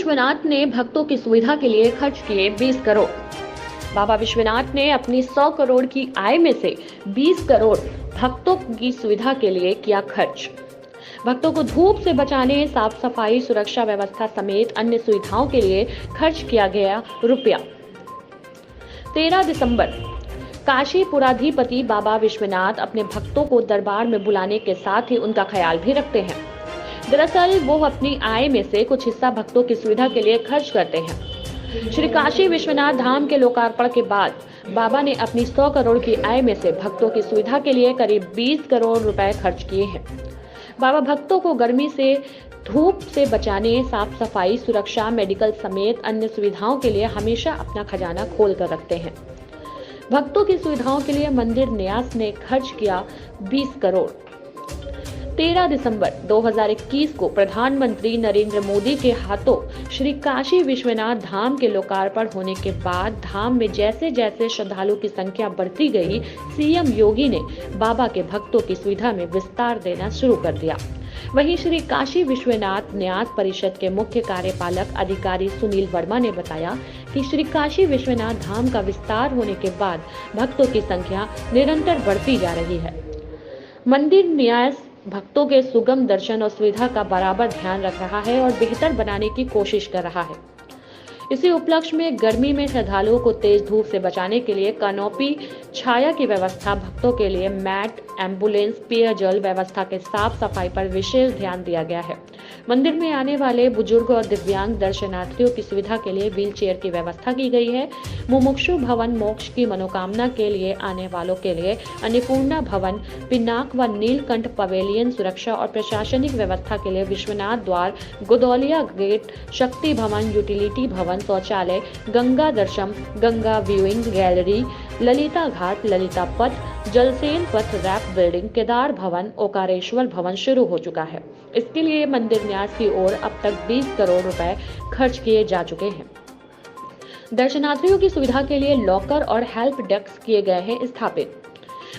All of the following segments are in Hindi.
विश्वनाथ ने भक्तों की सुविधा के लिए खर्च किए 20 करोड़। बाबा विश्वनाथ ने अपनी 100 करोड़ की आय में से 20 करोड़ भक्तों की सुविधा के लिए किया खर्च। भक्तों को धूप से बचाने, साफ सफाई, सुरक्षा व्यवस्था समेत अन्य सुविधाओं के लिए खर्च किया गया रुपया। 13 दिसंबर काशी पुराधिपति बाबा विश्वनाथ अपने भक्तों को दरबार में बुलाने के साथ ही उनका ख्याल भी रखते हैं। दरअसल वो अपनी आय में से कुछ हिस्सा भक्तों की सुविधा के लिए खर्च करते हैं। श्री काशी विश्वनाथ धाम के लोकार्पण के बाद बाबा ने अपनी 100 करोड़ की आय में से भक्तों की सुविधा के लिए करीब 20 करोड़ रुपए खर्च किए हैं। बाबा भक्तों को गर्मी से, धूप से बचाने, साफ सफाई, सुरक्षा, मेडिकल समेत अन्य सुविधाओं के लिए हमेशा अपना खजाना खोल कर रखते हैं। भक्तों की सुविधाओं के लिए मंदिर न्यास ने खर्च किया 20 करोड़। 13 दिसंबर 2021 को प्रधानमंत्री नरेंद्र मोदी के हाथों श्री काशी विश्वनाथ धाम के लोकार्पण होने के बाद धाम में जैसे जैसे श्रद्धालुओं की संख्या बढ़ती गई, सीएम योगी ने बाबा के भक्तों की सुविधा में विस्तार देना शुरू कर दिया। वहीं श्री काशी विश्वनाथ न्यास परिषद के मुख्य कार्यपालक अधिकारी सुनील वर्मा ने बताया कि श्री काशी विश्वनाथ धाम का विस्तार होने के बाद भक्तों की संख्या निरंतर बढ़ती जा रही है। मंदिर न्यास भक्तों के सुगम दर्शन और सुविधा का बराबर ध्यान रख रहा है और बेहतर बनाने की कोशिश कर रहा है। इसी उपलक्ष्य में गर्मी में श्रद्धालुओं को तेज धूप से बचाने के लिए कैनोपी, छाया की व्यवस्था, भक्तों के लिए मैट, एम्बुलेंस, पेयजल व्यवस्था के साफ सफाई पर विशेष ध्यान दिया गया है। मंदिर में आने वाले बुजुर्ग और दिव्यांग दर्शनार्थियों की सुविधा के लिए व्हील चेयर की व्यवस्था की गई है। मुमुक्षु भवन, मोक्ष की मनोकामना के लिए आने वालों के लिए अन्नपूर्णा भवन, पिनाक व नीलकंठ पवेलियन, सुरक्षा और प्रशासनिक व्यवस्था के लिए विश्वनाथ द्वार, गोदौलिया गेट, शक्ति भवन, यूटिलिटी भवन, शौचालय, गंगा दर्शन, गंगा व्यूइंग गैलरी, ललिता घाट, ललिता पथ, जलसेन पथ, रैप बिल्डिंग, केदार भवन, ओकारेश्वर भवन शुरू हो चुका है। इसके लिए मंदिर न्यास की ओर अब तक 20 करोड़ रुपए खर्च किए जा चुके हैं। दर्शनार्थियों की सुविधा के लिए लॉकर और हेल्प डेस्क किए गए हैं स्थापित।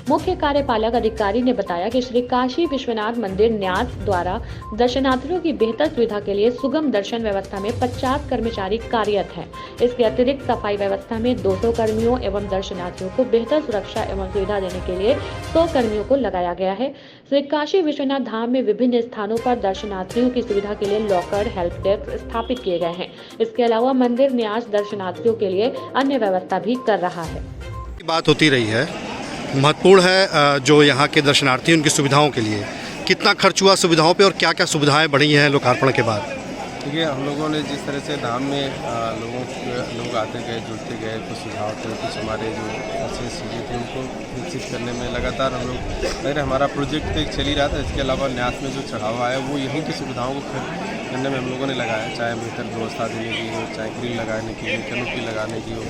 मुख्य कार्यपालक अधिकारी ने बताया कि श्री काशी विश्वनाथ मंदिर न्यास द्वारा दर्शनार्थियों की बेहतर सुविधा के लिए सुगम दर्शन व्यवस्था में 50 कर्मचारी कार्यरत हैं। इसके अतिरिक्त सफाई व्यवस्था में 200 कर्मियों एवं दर्शनार्थियों को बेहतर सुरक्षा एवं सुविधा देने के लिए 100 कर्मियों को लगाया गया है। श्री काशी विश्वनाथ धाम में विभिन्न स्थानों पर दर्शनार्थियों की सुविधा के लिए लॉकर, हेल्प डेस्क स्थापित किए गए हैं। इसके अलावा मंदिर न्यास दर्शनार्थियों के लिए अन्य व्यवस्था भी कर रहा है। बात होती रही है, महत्वपूर्ण है जो यहाँ के दर्शनार्थी उनकी सुविधाओं के लिए कितना खर्च हुआ सुविधाओं पे और क्या क्या सुविधाएं बढ़ी हैं लोकार्पण के बाद। देखिए, हम लोगों ने जिस तरह से धाम में लोग आते गए, जुड़ते गए, कुछ सुझाव थे, कुछ हमारे जो अच्छी चीज़ें थी उनको विकसित करने में लगातार हम लोग अगर हमारा प्रोजेक्ट एक चल ही रहा था। इसके अलावा न्यास में जो चढ़ावा है वो यहीं की सुविधाओं को करने में हम लोगों ने लगाया, चाहे बेहतर व्यवस्था देने की हो, चाहे ग्रिल लगाने की हो, कैनोपी लगाने की हो,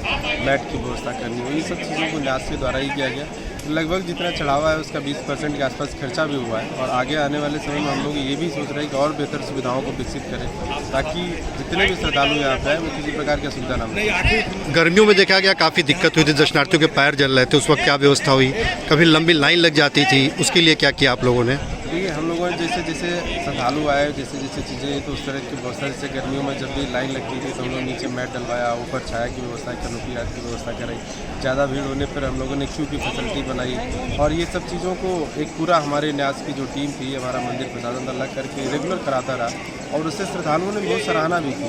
मैट की व्यवस्था करनी हो, ये सब चीज़ों को न्यास के द्वारा ही किया गया। लगभग जितना चढ़ावा है उसका 20% के आसपास खर्चा भी हुआ है और आगे आने वाले समय में हम लोग ये भी सोच रहे हैं कि और बेहतर सुविधाओं को विकसित करें ताकि जितने भी श्रद्धालु यहाँ पे हैं वो किसी प्रकार की सुविधा ना मिले। गर्मियों में देखा गया काफ़ी दिक्कत हुई थी, दर्शनार्थियों के पैर जल रहे थे, उस वक्त क्या व्यवस्था हुई? कभी लंबी लाइन लग जाती थी, उसके लिए क्या किया आप लोगों ने? देखिए, हम लोगों ने जैसे जैसे श्रद्धालु आए, जैसे जैसे चीज़ें तो उस तरह की व्यवस्था, जैसे गर्मियों में जब भी लाइन लगती थी तो हम लोग नीचे मैट डलवाया, ऊपर छाया की व्यवस्था, कैनोपी आदि की व्यवस्था कराई। ज़्यादा भीड़ होने पर हम लोगों ने क्यू की फैसिलिटी बनाई और ये सब चीज़ों को एक पूरा हमारे न्यास की जो टीम थी, हमारा मंदिर प्रशासन अलग करके रेगुलर कराता रहा और उससे श्रद्धालुओं ने बहुत सराहना भी की।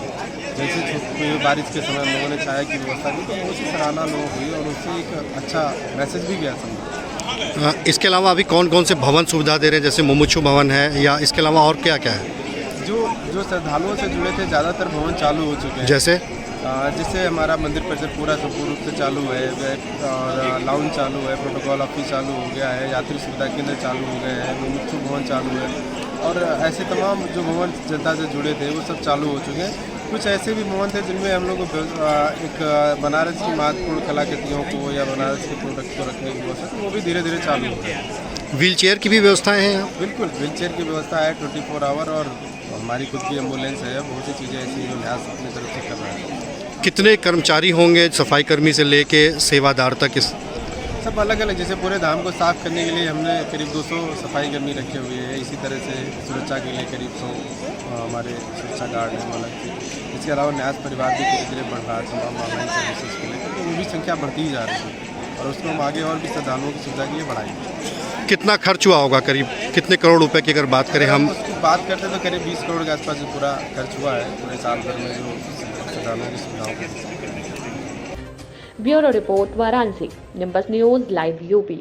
जैसे बारिश के समय हम लोगों ने छाया की व्यवस्था की तो बहुत सी सराहना लोगों हुई और उससे एक अच्छा मैसेज भी गया समझ। इसके अलावा अभी कौन कौन से भवन सुविधा दे रहे हैं, जैसे मुमुक्षु भवन है या इसके अलावा और क्या क्या है? जो श्रद्धालुओं से जुड़े थे ज़्यादातर भवन चालू हो चुके हैं। जैसे हमारा मंदिर परिसर पूरा संपूर्ण रूप से चालू है और लाउंज चालू है, प्रोटोकॉल ऑफिस चालू हो गया है, यात्री सुविधा केंद्र चालू हो गए हैं, मुमुक्षु भवन चालू है और ऐसे तमाम जो भवन जनता से जुड़े थे वो सब चालू हो चुके हैं। कुछ ऐसे भी भवन थे जिनमें हम लोग एक बनारस की महत्वपूर्ण कलाकृतियों को या बनारस के प्रोडक्ट को रखने की व्यवस्था वो भी धीरे धीरे चालू हो रही है। व्हील चेयर की भी व्यवस्थाएं हैं यहाँ? बिल्कुल, व्हील चेयर की व्यवस्था है 24 आवर और हमारी खुद की एम्बुलेंस है। बहुत सी चीज़ें ऐसी जो न्यास अपनी तरफ से कर रहा है। कितने कर्मचारी होंगे सफाई कर्मी से लेके सेवादार तक? सब अलग अलग, जैसे पूरे धाम को साफ करने के लिए हमने करीब 200 सफाई कर्मी रखे हुए हैं। इसी तरह से सुरक्षा के लिए करीब 100 हमारे सुरक्षा गार्ड हैं अलग से। इसके अलावा न्यास परिवार भी धीरे धीरे बढ़ रहा है तमाम ऑनलाइन सर्विसेज के लिए, तो वो भी संख्या बढ़ती ही जा रही है और उसको हम आगे और भी श्रद्धालुओं की सुविधा के लिए बढ़ाएंगे। कितना खर्च हुआ होगा, करीब कितने करोड़ रुपए की अगर बात करें हम? उसकी बात करते हैं तो करीब 20 करोड़ के आसपास जो पूरा खर्च हुआ है पूरे साल भर में जो श्रद्धालुओं की सुविधाओं के। Bureau report Varanasi, nimbus news live UP.